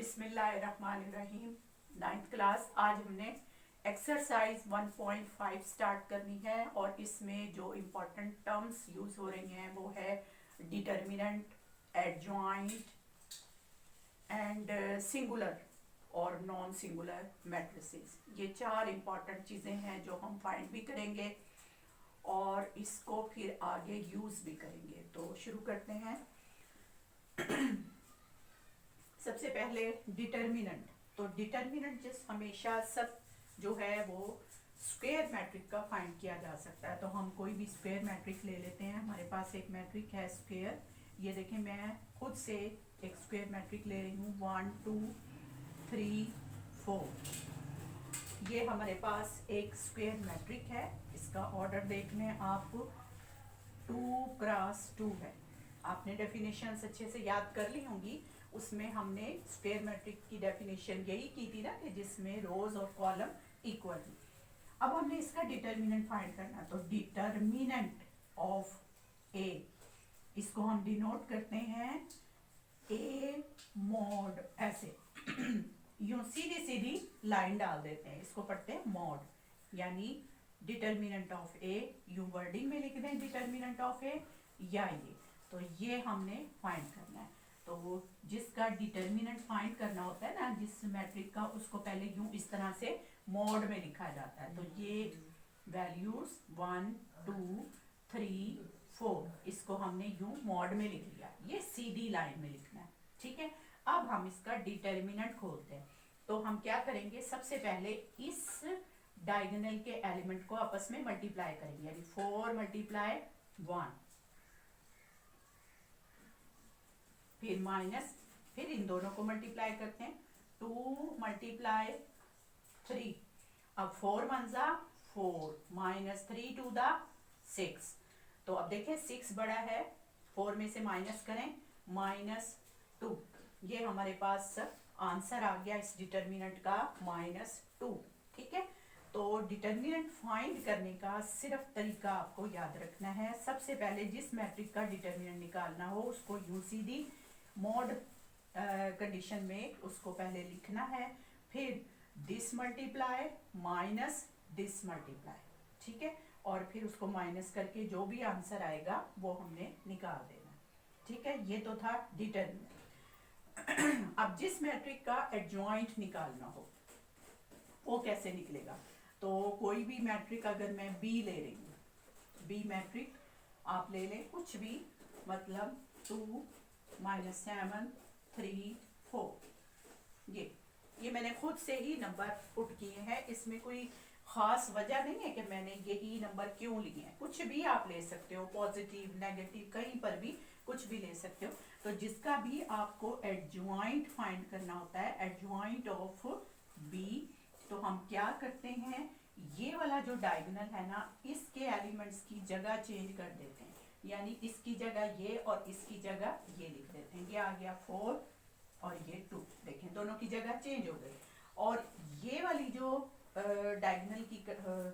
बिस्मिल्लाहिर्रहमानिर्रहीम। 9th class. आज हमने एक्सरसाइज 1.5 स्टार्ट करनी है और इसमें जो इम्पोर्टेंट टर्म्स यूज हो रही हैं वो है डिटर्मिनेंट, एडजॉइंट एंड सिंगुलर और नॉन सिंगुलर मैट्रिसेस। ये चार इम्पोर्टेंट चीज़ें हैं जो हम फाइंड भी करेंगे और इसको फिर आगे यूज़ भी करेंगे। तो शुरू करते हैं। सबसे पहले डिटर्मिनेंट। तो डिटर्मिनेंट जिस हमेशा सब जो है वो स्क्वायर मैट्रिक का फाइंड किया जा सकता है। तो हम कोई भी स्क्वायर मैट्रिक ले लेते हैं। हमारे पास एक मैट्रिक है स्क्वायर। ये देखें, मैं खुद से एक स्क्वायर मैट्रिक ले रही हूँ 1 2 3 4। ये हमारे पास एक स्क्वायर मैट्रिक है। इसका ऑर्डर देख लें आप, 2 क्रॉस 2 है। आपने डेफिनेशन अच्छे से याद कर ली होंगी। उसमें हमने स्क्वायर मैट्रिक की डेफिनेशन यही की थी ना, कि जिसमें रोज और कॉलम इक्वल थी। अब हमने इसका डिटर्मिनेंट फाइंड करना है। तो डिटर्मिनेंट ऑफ ए, इसको हम डिनोट करते हैं ए मॉड, ऐसे यूं सीधी सीधी लाइन डाल देते हैं। इसको पढ़ते हैं मॉड, यानी डिटर्मिनेंट ऑफ ए। यूं वर्डिंग में लिख दें डिटर्मिनेंट ऑफ ए या ये। तो ये हमने फाइंड करना है। तो जिसका डिटर्मिनेंट फाइंड करना होता है ना, जिस मैट्रिक का, उसको पहले यूं इस तरह से मॉड में लिखा जाता है। तो ये वैल्यूज 1 2 3 4, इसको हमने यूं मॉड में लिख लिया। ये सीधी लाइन में लिखना है, ठीक है। अब हम इसका डिटर्मिनेंट खोलते हैं। तो हम क्या करेंगे, सबसे पहले इस डायगोनल के एलिमेंट को आपस में मल्टीप्लाई करेंगे, यानी 4 मल्टीप्लाई 1, फिर माइनस, फिर इन दोनों को मल्टीप्लाई करते हैं 2 मल्टीप्लाई 3। अब 4 1 4 माइनस 3 2 6। तो अब देखें 6 बड़ा है, 4 में से माइनस करें -2। ये हमारे पास आंसर आ गया इस डिटर्मिनेंट का -2, ठीक है। तो डिटर्मिनेंट फाइंड करने का सिर्फ तरीका आपको याद रखना है। सबसे पहले जिस मैट्रिक का डिटर्मिनेंट निकालना हो उसको यूं सीधी मॉड कंडीशन में उसको पहले लिखना है, फिर this multiply minus this multiply, ठीक है। और फिर उसको माइनस करके जो भी आंसर आएगा वो हमने निकाल देना, ठीक है। ये तो था डिटर्मिनेंट। अब जिस मैट्रिक का एडजॉइंट निकालना हो वो कैसे निकलेगा। तो कोई भी मैट्रिक अगर मैं बी ले रही हूँ, बी मैट्रिक आप ले लें कुछ भी, मतलब 2 -7 3 4। ये मैंने खुद से ही नंबर पुट किए हैं। इसमें कोई खास वजह नहीं है कि मैंने यही नंबर क्यों लिए हैं। कुछ भी आप ले सकते हो, पॉजिटिव नेगेटिव कहीं पर भी कुछ भी ले सकते हो। तो जिसका भी आपको एडजॉइंट फाइंड करना होता है, एडजॉइंट ऑफ बी, तो हम क्या करते हैं, ये वाला जो डायगोनल है ना, इसके एलिमेंट्स की जगह चेंज कर देते हैं। यानी इसकी जगह ये और इसकी जगह ये लिख देते हैं। ये आ गया 4 और ये 2। देखें दोनों की जगह चेंज हो गई। और ये वाली जो डायगोनल की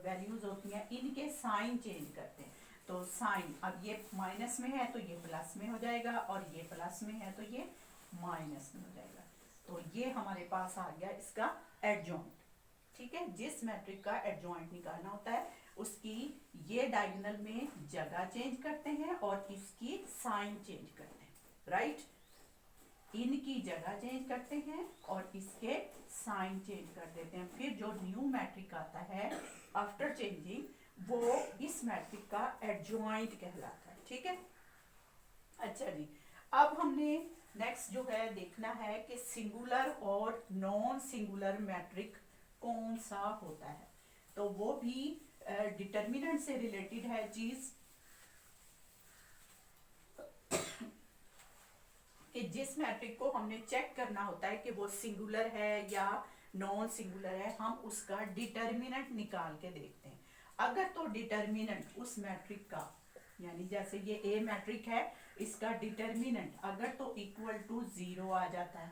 वैल्यूज होती हैं, इनके साइन चेंज करते हैं। तो साइन, अब ये माइनस में है तो ये प्लस में हो जाएगा, और ये प्लस में है तो ये माइनस में हो जाएगा। तो ये हमारे पास आ गया इसका एडजॉइंट, ठीक है। जिस मैट्रिक का एडजॉइंट निकालना होता है उसकी ये डायगोनल में जगह चेंज करते हैं और इसकी साइन चेंज करते हैं, राइट। इनकी जगह चेंज करते हैं और इसके साइन चेंज कर देते हैं। फिर जो न्यू मैट्रिक आता है आफ्टर चेंजिंग, वो इस मैट्रिक का एडजॉइंट कहलाता है, ठीक है। अच्छा जी, अब हमने नेक्स्ट जो है देखना है कि सिंगुलर और नॉन सिंगुलर मैट्रिक कौन सा होता है। तो वो भी डिटर्मिनेंट से रिलेटेड है चीज, कि जिस मैट्रिक को हमने चेक करना होता है कि वो सिंगुलर है या नॉन सिंगुलर है, हम उसका डिटर्मिनेंट निकाल के देखते हैं। अगर तो डिटर्मिनेंट उस मैट्रिक का, यानी जैसे ये ए मैट्रिक है, इसका डिटर्मिनेंट अगर तो इक्वल टू 0 आ जाता है,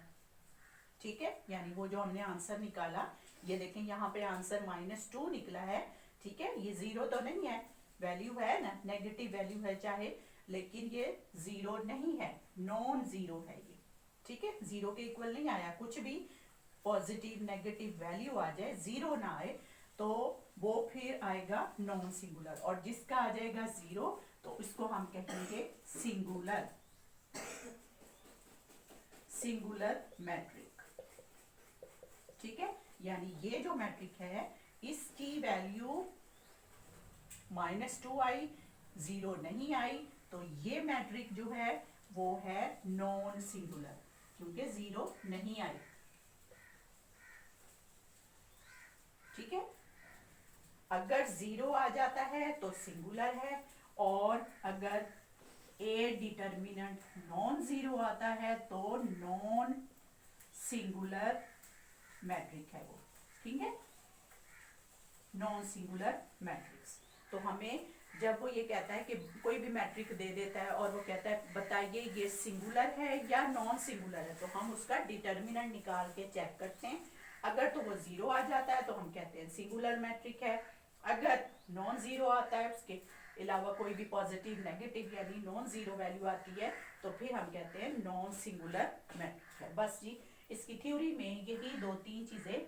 ठीक है। यानी वो जो हमने आंसर निकाला, ये देखें यहाँ पे आंसर -2 निकला है, ठीक है। ये 0 तो नहीं है, वैल्यू है ना, नेगेटिव वैल्यू है चाहे, लेकिन ये 0 नहीं है, नॉन 0 है ये, ठीक है, जीरो के इक्वल नहीं आया, कुछ भी पॉजिटिव नेगेटिव वैल्यू आ जाए, जीरो ना आए तो वो फिर आएगा नॉन सिंगुलर, और जिसका आ जाएगा जीरो तो इसको हम कहेंगे सिंगुलर, सिंगुलर मैट्रिक। ठीक है, यानी ये जो मैट्रिक है इसकी वैल्यू -2 आई, जीरो नहीं आई, तो ये मैट्रिक जो है वो है नॉन सिंगुलर, क्योंकि जीरो नहीं आई। ठीक है, अगर जीरो आ जाता है तो सिंगुलर है, और अगर ए डिटर्मिनेंट नॉन जीरो आता है तो नॉन सिंगुलर मैट्रिक है वो। ठीक है, नॉन सिंगुलर मैट्रिक्स। तो हमें जब वो ये कहता है कि कोई भी मैट्रिक दे देता है और वो कहता है बताइए ये सिंगुलर है या नॉन सिंगुलर है, तो हम उसका डिटर्मिनेंट निकाल के चेक करते हैं। अगर तो वो जीरो आ जाता है तो हम कहते हैं सिंगुलर मैट्रिक है, अगर नॉन जीरो आता है, उसके अलावा कोई भी पॉजिटिव नेगेटिव यानी नॉन जीरो वैल्यू आती है, तो फिर हम कहते हैं नॉन सिंगुलर मैट्रिक है। बस जी, इसकी थ्योरी में यही दो तीन चीजें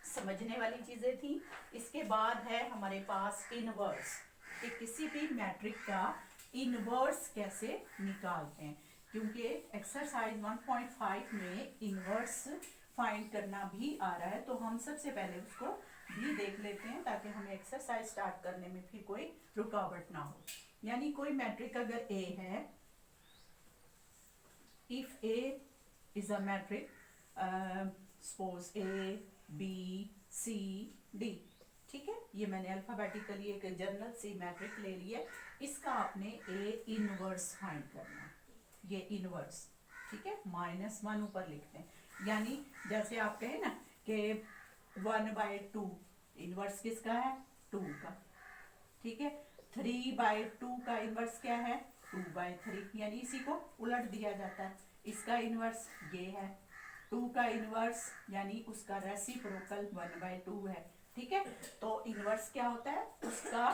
समझने वाली चीजें थी। इसके बाद है हमारे पास इनवर्स, कि किसी भी मैट्रिक का इनवर्स कैसे निकालते हैं, क्योंकि एक्सरसाइज 1.5 में इनवर्स फाइंड करना भी आ रहा है, तो हम सबसे पहले उसको भी देख लेते हैं ताकि हमें एक्सरसाइज स्टार्ट करने में फिर कोई रुकावट ना हो। यानी कोई मैट्रिक अगर ए है, if A is a matrix, suppose A B C D, ठीक है, ये मैंने अल्फाबेटिकली एक जनरल सी मैट्रिक ले ली है, इसका आपने ए इनवर्स फाइंड करना है, ये इनवर्स। ठीक है, -1 ऊपर लिखते हैं, यानी जैसे आप कहें ना कि 1/2, इनवर्स किसका है? 2 का। ठीक है, 3/2 का इनवर्स क्या है? 2/3, यानी इसी को उलट दिया जाता है, इसका इनवर्स ये है। 2 का इनवर्स यानी उसका रेसिप्रोकल 1/2 है। ठीक है, तो इनवर्स क्या होता है? उसका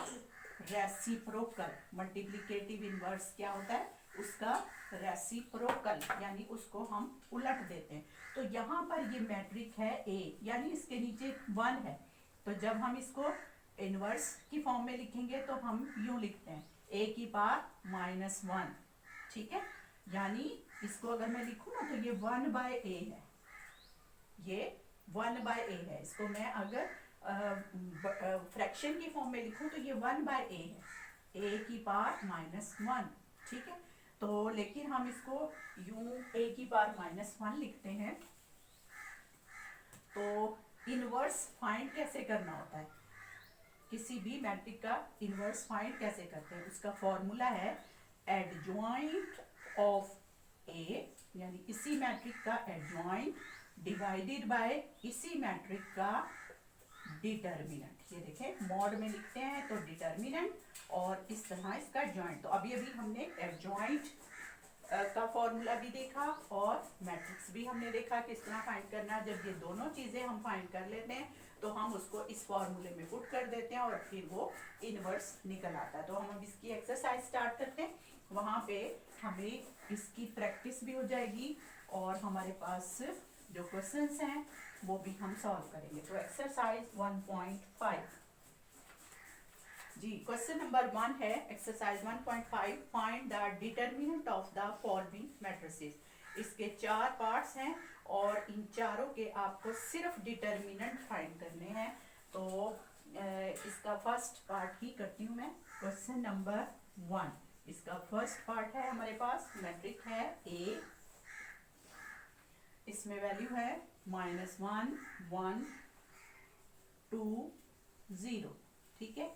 रेसिप्रोकल। मल्टीप्लिकेटिव इनवर्स क्या होता है? उसका रेसिप्रोकल, यानी उसको हम उलट देते हैं। तो यहाँ पर ये मैट्रिक है ए, यानी इसके नीचे 1 है, तो जब हम इसको इनवर्स की फॉर्म में लिखेंगे तो हम यूं लिखते हैं ए की पावर -1। ठीक है, यानी इसको अगर मैं लिखूं ना तो ये 1/a है, ये 1/a है। इसको मैं अगर फ्रैक्शन की फॉर्म में लिखूं तो ये 1/a है, a की पावर -1। ठीक है, तो लेकिन हम इसको यूं a की पावर -1 लिखते हैं। तो इनवर्स फाइंड कैसे करना होता है? किसी भी मैट्रिक का इनवर्स फाइंड कैसे करते हैं? उसका फॉर्मूला है एडजॉइंट ऑफ ए, यानी इसी मैट्रिक का एडजॉइंट डिवाइडेड बाय इसी मैट्रिक का डिटर्मिनेंट। ये देखें, मॉड में लिखते हैं तो डिटर्मिनेंट, और इस तरह इसका जॉइंट। तो अभी हमने एडजॉइंट का फॉर्मूला भी देखा और मैट्रिक्स भी हमने देखा किस तरह फाइंड करना। जब ये दोनों चीजें हम फाइंड कर लेते हैं तो हम उसको इस फॉर्मूले में पुट कर देते हैं और फिर वो इनवर्स निकल आता है। तो हम अब इसकी एक्सरसाइज स्टार्ट करते हैं, वहां पे हमें इसकी प्रैक्टिस भी हो जाएगी और हमारे पास जो क्वेश्चंस हैं वो भी हम सॉल्व करेंगे। तो एक्सरसाइज 1.5 जी, क्वेश्चन नंबर 1 है exercise 1.5, find the determinant of the following matrices. इसके 4 पार्ट्स हैं और इन चारों के आपको सिर्फ डिटर्मिनेंट फाइंड करने हैं। तो इसका फर्स्ट पार्ट ही करती हूँ मैं। क्वेश्चन नंबर 1, इसका फर्स्ट पार्ट है हमारे पास, मैट्रिक है ए, इसमें वैल्यू है -1 1 2 0। ठीक है,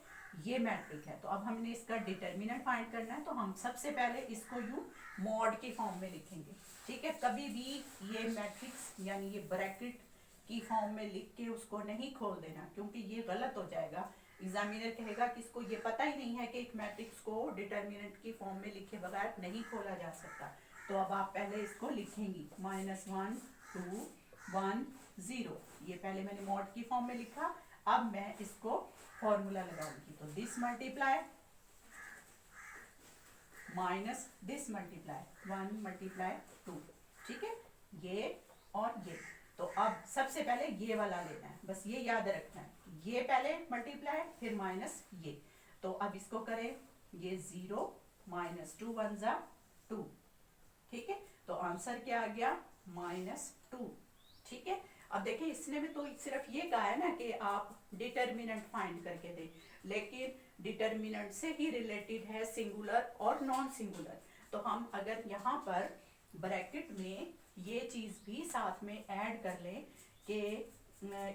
ये मैट्रिक है। तो अब हमने इसका डिटर्मिनेंट फाइंड करना है, तो हम सबसे पहले इसको यूं मॉड की फॉर्म में लिखेंगे। ठीक है, कभी भी ये मैट्रिक्स यानी ये ब्रैकेट की फॉर्म में लिख के उसको नहीं खोल देना, क्योंकि ये गलत हो जाएगा। एग्जामिनर कहेगा कि इसको ये पता ही नहीं है कि एक मैट्रिक्स को डिटर्मिनेंट की फॉर्म में लिखे बगैर नहीं खोला जा सकता। तो अब आप पहले इसको लिखेंगी -1 2 1 0, ये पहले मैंने मॉड की फॉर्म में लिखा। अब मैं इसको फॉर्मूला लगाऊंगी, तो this multiply minus this multiply 1 × 2। ठीक है, ये और ये। तो अब सबसे पहले ये वाला लेना है, बस ये याद रखना है, ये पहले मल्टीप्लाई फिर माइनस ये। तो अब इसको करें, ये 0 माइनस 2 वन जा 2, ठीक है। तो आंसर क्या आ गया, -2, ठीक है। अब देखिए इसने में तो सिर्फ ये कहा है ना कि आप डिटर्मिनेंट फाइंड करके दें, लेकिन डिटर्मिनेंट से ही रिलेटेड है सिंगुलर और नॉन सिंगुलर। तो हम अगर यहाँ पर ब्रैकेट में ये चीज भी साथ में ऐड कर लें कि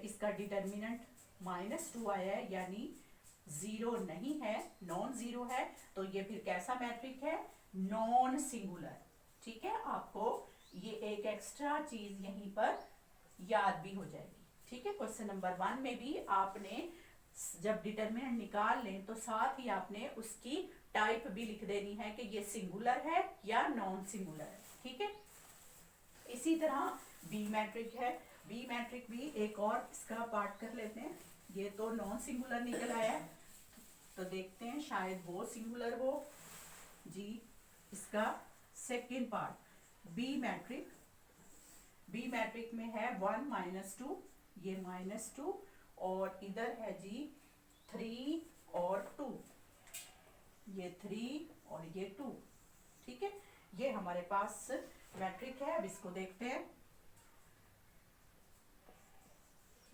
इसका डिटर्मिनेंट -2 आया है, यानी 0 नहीं है, नॉन 0 है, तो ये फिर कैसा मैट्रिक है, नॉन सिंगुलर, ठीक है। आपको ये एक एक्स्ट्रा चीज यहीं पर याद भी हो जाएगी, ठीक है। क्वेश्चन नंबर 1 में भी आपने जब डिटर्मिनेंट निकाल लें तो साथ ही आपने उसकी टाइप भी लिख देनी है कि ये सिंगुलर है या नॉन सिंगुलर है, ठीक है। इसी तरह बी मैट्रिक है, बी मैट्रिक भी एक और इसका पार्ट कर लेते हैं। ये तो नॉन सिंगुलर निकल आया है, तो देखते हैं शायद वो सिंगुलर हो जी। इसका second part B matrix, B matrix में है 1 -2, ये -2, और इधर है जी 3 और 2, ये 3 और ये 2, ठीक है। ये हमारे पास मैट्रिक है। अब इसको देखते हैं,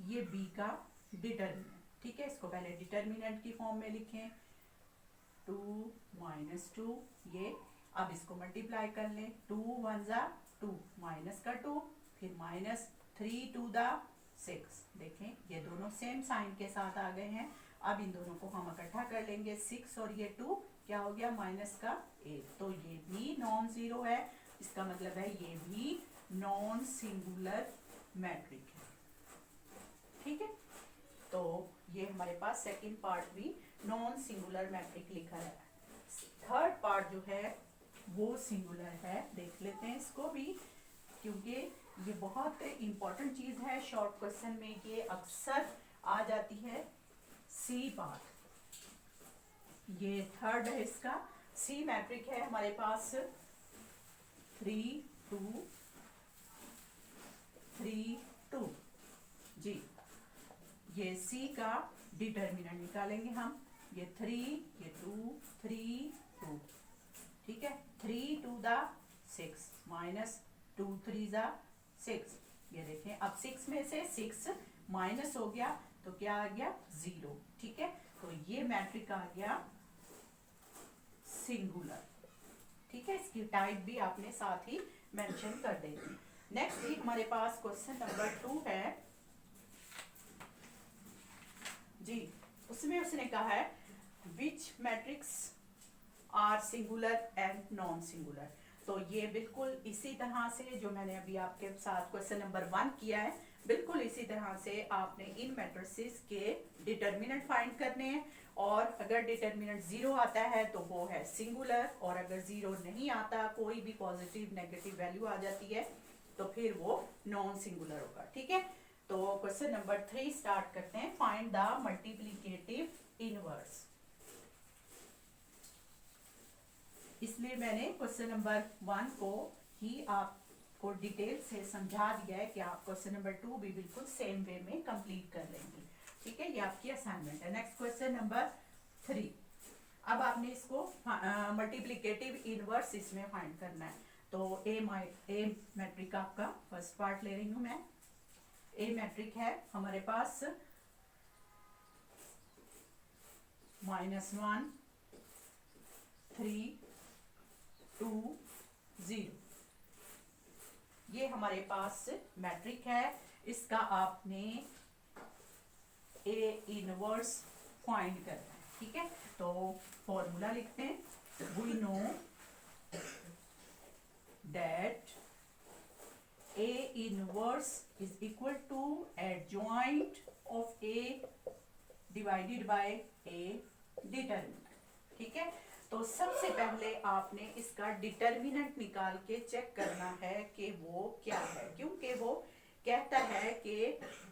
ये बी का डिटर्मिनेंट, ठीक है। इसको पहले डिटर्मिनेंट की फॉर्म में लिखें, 2 -2, ये। अब इसको मल्टीप्लाई कर लें, 2 1 जा 2, माइनस का 2, फिर -3 2 दा 6। देखें ये दोनों सेम साइन के साथ आ गए हैं। अब इन दोनों को हम इकट्ठा कर लेंगे, 6 और ये 2 क्या हो गया, -8। तो ये भी नॉन जीरो है, इसका मतलब है ये भी नॉन सिंगुलर मैट्रिक है, ठीक है। तो ये हमारे पास सेकंड पार्ट भी नॉन सिंगुलर मैट्रिक लिखा है। थर्ड पार्ट जो है वो सिंगुलर है, देख लेते हैं इसको भी, क्योंकि ये बहुत इंपॉर्टेंट चीज है। शॉर्ट क्वेश्चन में ये अक्सर आ जाती है। सी पार्ट, ये थर्ड है इसका, सी मैट्रिक है हमारे पास 3 2 3 2 जी। ये सी का डिटर्मिनेंट निकालेंगे हम, ये 3 ये 2 3 2, ठीक है। 3 2 दा 6 -2 3 दा 6। ये देखें अब 6 में से 6 माइनस हो गया तो क्या आ गया, 0, ठीक है। तो ये मैट्रिक आ गया सिंगुलर, ठीक है। इसकी टाइप भी आपने साथ ही मेंशन कर देनी। नेक्स्ट भी हमारे पास क्वेश्चन नंबर 2 है जी। उसमें उसने कहा है which matrix are singular and non singular. तो ये बिल्कुल इसी तरह से जो मैंने अभी आपके साथ क्वेश्चन नंबर 1 किया है, बिल्कुल इसी तरह से आपने इन मैट्रिसेस के डिटर्मिनेंट फाइंड करने हैं। और अगर डिटर्मिनेंट 0 आता है तो वो है सिंगुलर, और अगर 0 नहीं आता, कोई भी पॉजिटिव नेगेटिव वैल्यू आ जाती है, तो फिर वो नॉन सिंगुलर होगा, ठीक है। तो क्वेश्चन नंबर 3 स्टार्ट करते हैं। Find the multiplicative inverse. इसलिए मैंने क्वेश्चन नंबर 1 को ही आपको डिटेल से समझा दिया है कि आप क्वेश्चन नंबर 2 भी बिल्कुल सेम वे में कंप्लीट कर लेंगे, ठीक है। ये आपकी असाइनमेंट है। Next question number 3। अब आपने इसको मल्टीप्लिकेटिव इनवर्स इसमें फाइंड करना है। तो ए मैट्रिक आपका फर्स्ट पार्ट ले रही हूं मैं। ए मैट्रिक है हमारे पास -1 3 2 0। ये हमारे पास मैट्रिक है। इसका आपने ए इनवर्स फाइंड करना है, ठीक है। तो फॉर्मूला लिखते हैं। We know that A inverse is equal to adjoint of A divided by A determinant, ठीक है। तो सबसे पहले आपने इसका डिटर्मिनेंट निकाल के चेक करना है कि वो क्या है, क्योंकि वो कहता है कि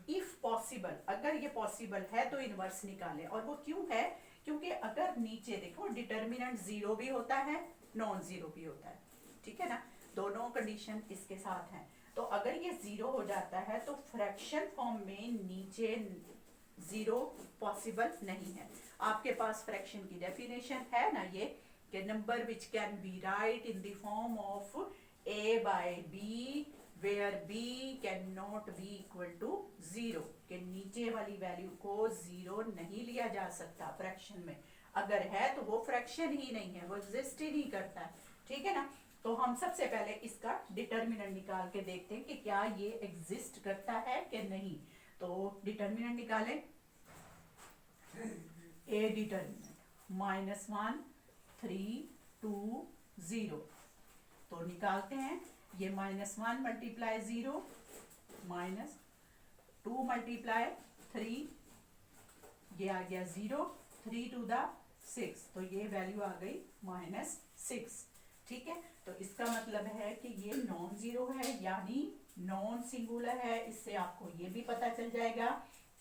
इफ पॉसिबल, अगर ये पॉसिबल है तो इनवर्स निकालें। और वो क्यों है, क्योंकि अगर नीचे देखो डिटर्मिनेंट 0 भी होता है, नॉन 0 भी होता है, ठीक है ना। दोनों कंडीशन इसके साथ हैं। तो अगर ये 0 हो जाता है तो फ्रैक्शन फॉर्म में नीचे 0 पॉसिबल नहीं है। आपके पास फ्रैक्शन की डेफिनेशन है ना ये, कि number which can be right in the form of a by b where b cannot be equal to 0, के नीचे वाली वैल्यू को 0 नहीं लिया जा सकता फ्रैक्शन में। अगर है तो वो फ्रैक्शन ही नहीं है, वो एग्जिस्ट ही नहीं करता है, ठीक है ना। तो हम सबसे पहले इसका डिटर्मिनेंट निकाल के देखते हैं कि क्या ये एग्जिस्ट करता है कि नहीं। तो डिटर्मिनेंट निकालें। ए डिटर्मिनेंट -1 3 2 0, तो निकालते हैं। ये -1 मल्टीप्लाई 0 -2 मल्टीप्लाई 3, ये आ गया 0, 3 to the 6, तो ये वैल्यू आ गई -6, ठीक है। तो इसका मतलब है कि ये नॉन जीरो है, यानी नॉन सिंगुलर है। इससे आपको ये भी पता चल जाएगा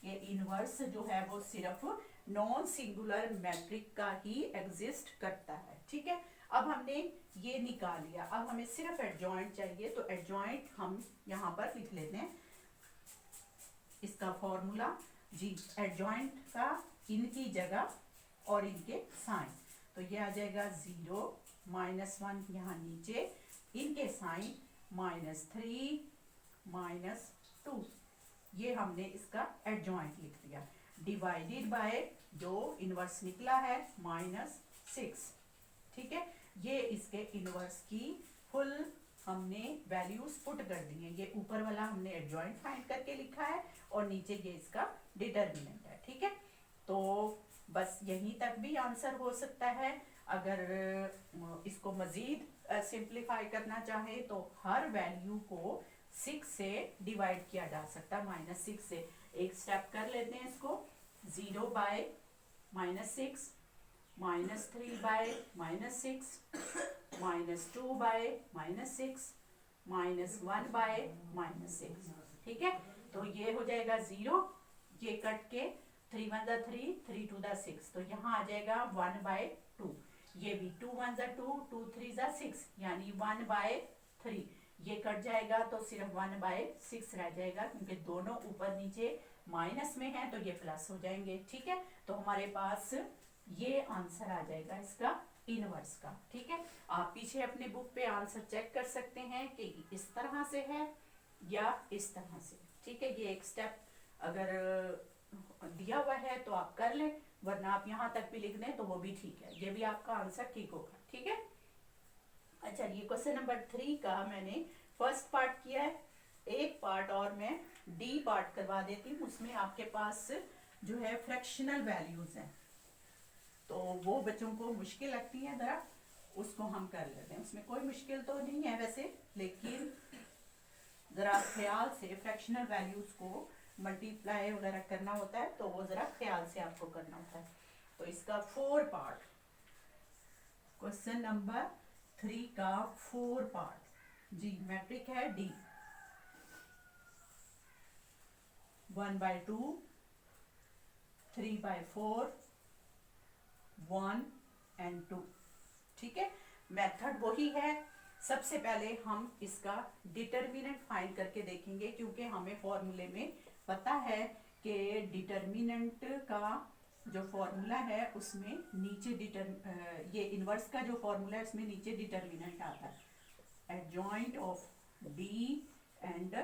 कि इनवर्स जो है वो सिर्फ नॉन सिंगुलर मैट्रिक का ही एग्जिस्ट करता है, ठीक है। अब हमने ये निकाल लिया, अब हमें सिर्फ एडजॉइंट चाहिए। तो एडजॉइंट हम यहाँ पर लिख लेते हैं इसका फॉर्मूला जी, एडजॉइंट का इनकी जगह और इनके साइन। तो ये आ जाएगा 0 -1 यहाँ नीचे, इनके साइन -3 -2, ये हमने इसका एडजॉइंट लिख दिया। डिवाइडेड बाय जो इनवर्स निकला है -6, ठीक है। ये इसके इनवर्स की फुल हमने वैल्यूज पुट कर दी हैं। ये ऊपर वाला हमने एडजॉइंट फाइंड करके लिखा है और नीचे ये इसका डिटर्मिनेंट है, ठीक है। तो बस यहीं तक भी आंसर हो सकता है। अगर इसको मजीद सिंप्लीफाई करना चाहे तो हर वैल्यू को 6 से डिवाइड किया जा सकता है, -6 से। एक स्टेप कर लेते हैं इसको। 0 बाय -6, -3 बाय -6, -2 बाय -6, -1 बाय -6, ठीक है। तो ये हो जाएगा 0, ये कट के 3 1 3, 3 2 6, तो यहाँ आ जाएगा 1/2। ये भी 2 1 2, 2 3 6, यानी 1/3। ये कट जाएगा तो सिर्फ 1/6 रह जाएगा, क्योंकि दोनों ऊपर नीचे माइनस में है तो ये प्लस हो जाएंगे, ठीक है। तो हमारे पास ये आंसर आ जाएगा इसका इनवर्स का, ठीक है। आप पीछे अपने बुक पे आंसर चेक कर सकते हैं कि इस तरह से है या इस तरह से, ठीक है। ये एक स्टेप अगर दिया हुआ है तो आप कर लें, वरना आप यहाँ तक भी लिख दें तो वो भी ठीक है, ये भी आपका आंसर ठीक होगा, ठीक है। अच्छा, ये क्वेश्चन नंबर 3 का मैंने फर्स्ट पार्ट किया है। एक पार्ट और मैं डी पार्ट करवा देती हूँ, उसमें आपके पास जो है फ्रैक्शनल वैल्यूज हैं, तो वो बच्चों को मुश्किल लगती है जरा, उसको हम कर लेते हैं। उसमें कोई मुश्किल तो नहीं है वैसे, लेकिन जरा ख्याल से फ्रैक्शनल वैल्यूज को मल्टीप्लाई वगैरह करना होता है, तो वो जरा ख्याल से आपको करना होता है। तो इसका 4 पार्ट, क्वेश्चन नंबर 3 का 4 पार्ट जी, मैट्रिक है डी, 1/2, 3/4, 1 and 2, ठीक है। मेथड वही है। सबसे पहले हम इसका डिटर्मिनेंट फाइंड करके देखेंगे, क्योंकि हमें फॉर्मूले में पता है कि डिटर्मिनेंट का जो फॉर्मूला है उसमें नीचे ये इनवर्स का जो फॉर्मूला है उसमें नीचे डिटर्मिनेंट आता है, adjoint of D and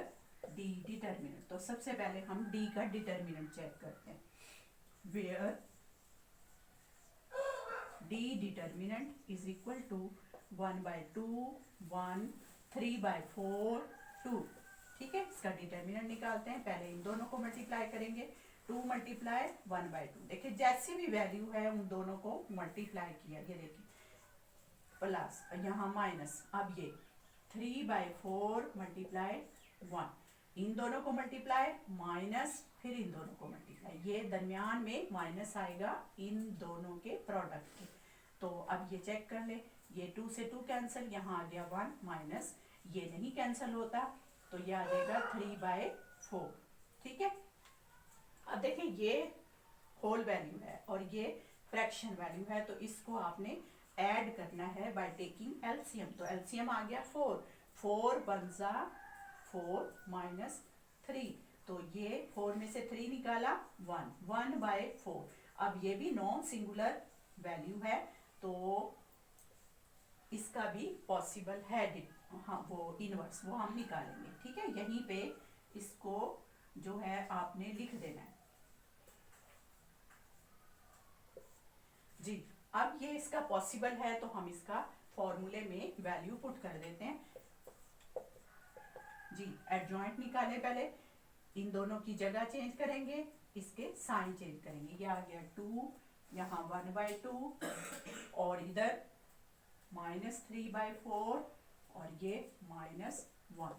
D determinant. तो सबसे पहले हम डी का डिटर्मिनेंट चेक करते हैं, where D determinant is equal to 1/2, 1, 3/4, 2, ठीक है। इसका डिटर्मिनेंट निकालते हैं। पहले इन दोनों को मल्टीप्लाई करेंगे, 2 मल्टीप्लाई 1/2। देखिए जैसी भी वैल्यू है उन दोनों को मल्टीप्लाई किया, ये देखिए प्लस, यहाँ माइनस। अब ये 3/4 मल्टीप्लाई 1, इन दोनों को मल्टीप्लाई माइनस, फिर इन दोनों को मल्टीप्लाई, ये दरमियान में माइनस आएगा इन दोनों के प्रोडक्ट के। तो अब ये चेक कर ले, ये 2 से 2 कैंसिल, यहाँ आ गया 1 माइनस, ये नहीं कैंसिल होता तो ये आ जाएगा 3/4, ठीक है। अब देखिए ये होल वैल्यू है और ये फ्रैक्शन वैल्यू है, तो इसको आपने ऐड करना है बाय टेकिंग एलसीएम। तो एलसीएम आ गया 4, 4 वन ज़ा 4 माइनस 3, तो ये 4 में से 3 निकाला 1, 1/4। अब ये भी नॉन सिंगुलर वैल्यू है, तो इसका भी पॉसिबल है। हाँ, वो इनवर्स वो हम निकालेंगे, ठीक है। यहीं पे इसको जो है आपने लिख देना है जी। अब ये इसका पॉसिबल है, तो हम इसका फॉर्मूले में वैल्यू पुट कर देते हैं जी। एडजॉइंट निकाले, पहले इन दोनों की जगह चेंज करेंगे, इसके साइन चेंज करेंगे। ये आ गया 2, यहाँ 1/2, और इधर -3/4, और ये -1,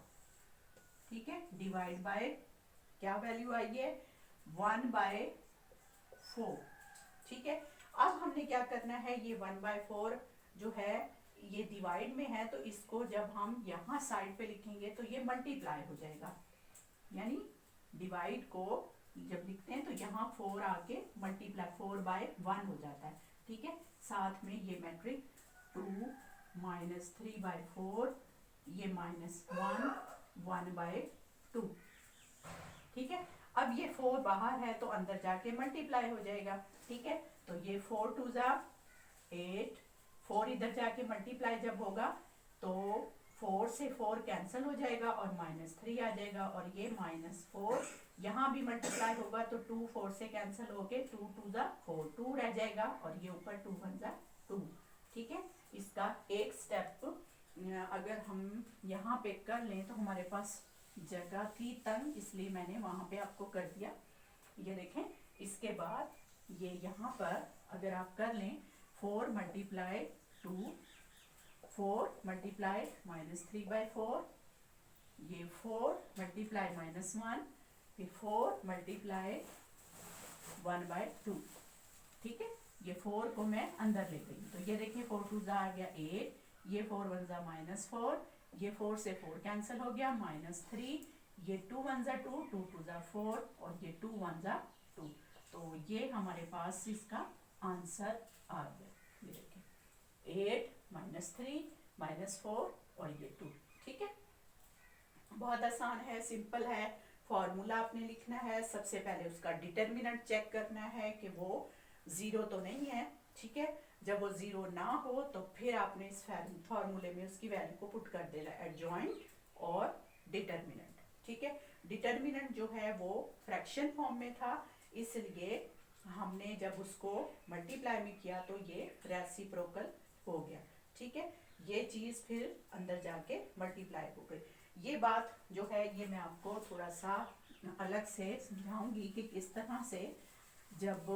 ठीक है। डिवाइड बाय क्या वैल्यू आई है 1/4, ठीक है। अब हमने क्या करना है, ये 1/4 जो है ये डिवाइड में है, तो इसको जब हम यहाँ साइड पे लिखेंगे तो ये मल्टीप्लाई हो जाएगा, यानी डिवाइड को जब लिखते हैं तो यहाँ 4 आके मल्टीप्लाई 4/1 हो जाता है, ठीक है। साथ में ये मैट्रिक 2 -3/4, ये -1 1/2, ठीक है। अब ये 4 बाहर है तो अंदर जाके मल्टीप्लाई हो जाएगा, ठीक है। तो ये 4 2 ज़ा 8, 4 इधर जाके मल्टीप्लाई जब होगा तो 4 से 4 कैंसिल हो जाएगा और -3 आ जाएगा, और ये -4 यहाँ भी मल्टीप्लाई होगा तो 2 4 से कैंसिल होके 2 2 ज़ा 4, 2 रह जाएगा, और ये ऊपर 2 1 ज़ा 2, ठीक है। इसका एक स्टेप अगर हम यहाँ पे कर लें तो हमारे पास जगह थी तंग, इसलिए मैंने वहाँ पे आपको कर दिया। ये देखें, इसके बाद ये यहाँ पर अगर आप कर लें 4 × 2, 4 × -3/4, ये 4 × -1, फिर 4 × 1/2, ठीक है। ये 4 को मैं अंदर ले गई, तो ये देखिए 4 2 ज़ा आ गया 8, ये 4 1 ज़ा -4, ये 4 से 4 कैंसिल हो गया -3, ये 2 1 ज़ा 2, 2 2 ज़ा 4, और ये 2 1 ज़ा 2, तो ये हमारे पास इसका आंसर आ गया। ये देखिए 8 -3 -4 और ये 2, ठीक है। बहुत आसान है, सिंपल है। फॉर्मूला आपने लिखना है, सबसे पहले उसका डिटर्मिनेंट चेक करना है कि वो 0 तो नहीं है, ठीक है। जब वो 0 ना हो तो फिर आपने इस फॉर्मूले में उसकी वैल्यू को पुट कर देना, एडजॉइंट और डिटर्मिनेंट, ठीक है। डिटर्मिनेंट जो है वो फ्रैक्शन फॉर्म में था, इसलिए हमने जब उसको मल्टीप्लाई में किया तो ये रेसिप्रोकल हो गया, ठीक है। ये चीज़ फिर अंदर जाके मल्टीप्लाई हो गई। ये बात जो है ये मैं आपको थोड़ा सा अलग से समझाऊंगी कि किस तरह से जब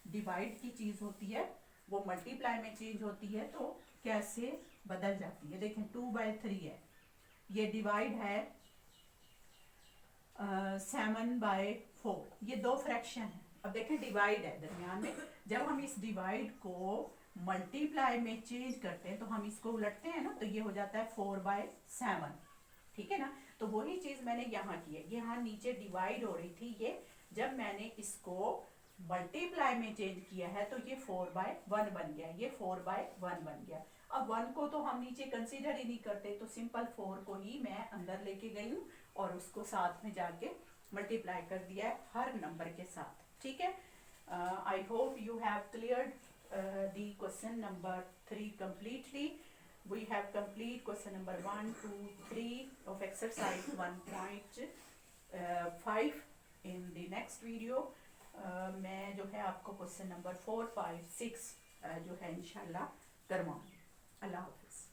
डिवाइड की चीज़ होती है वो मल्टीप्लाई में चेंज होती है तो कैसे बदल जाती है। देखें 2/3 है, ये डिवाइड है 7/4, ये दो फ्रैक्शन है। अब देखें डिवाइड है दरमियान में, जब हम इस डिवाइड को मल्टीप्लाई में चेंज करते हैं तो हम इसको उलटते हैं ना, तो ये हो जाता है 4/7, ठीक है ना। तो वही चीज़ मैंने यहाँ की है, यहाँ नीचे डिवाइड हो रही थी, ये जब मैंने इसको मल्टीप्लाई में चेंज किया है तो ये 4/1 बन गया, ये 4/1 बन गया। अब 1 को तो हम नीचे कंसीडर ही नहीं करते, तो सिंपल 4 को ही मैं अंदर लेके गई हूँ और उसको साथ में जाके मल्टीप्लाई कर दिया है हर नंबर के साथ, ठीक है। I hope you have cleared the question number 3 completely. We have complete question number 1 2 3 of exercise 1.5 in the next video. मैं जो है आपको क्वेश्चन नंबर 4 5 6 जो है इंशाल्लाह करवाऊंगी। अल्लाह हाफिज़।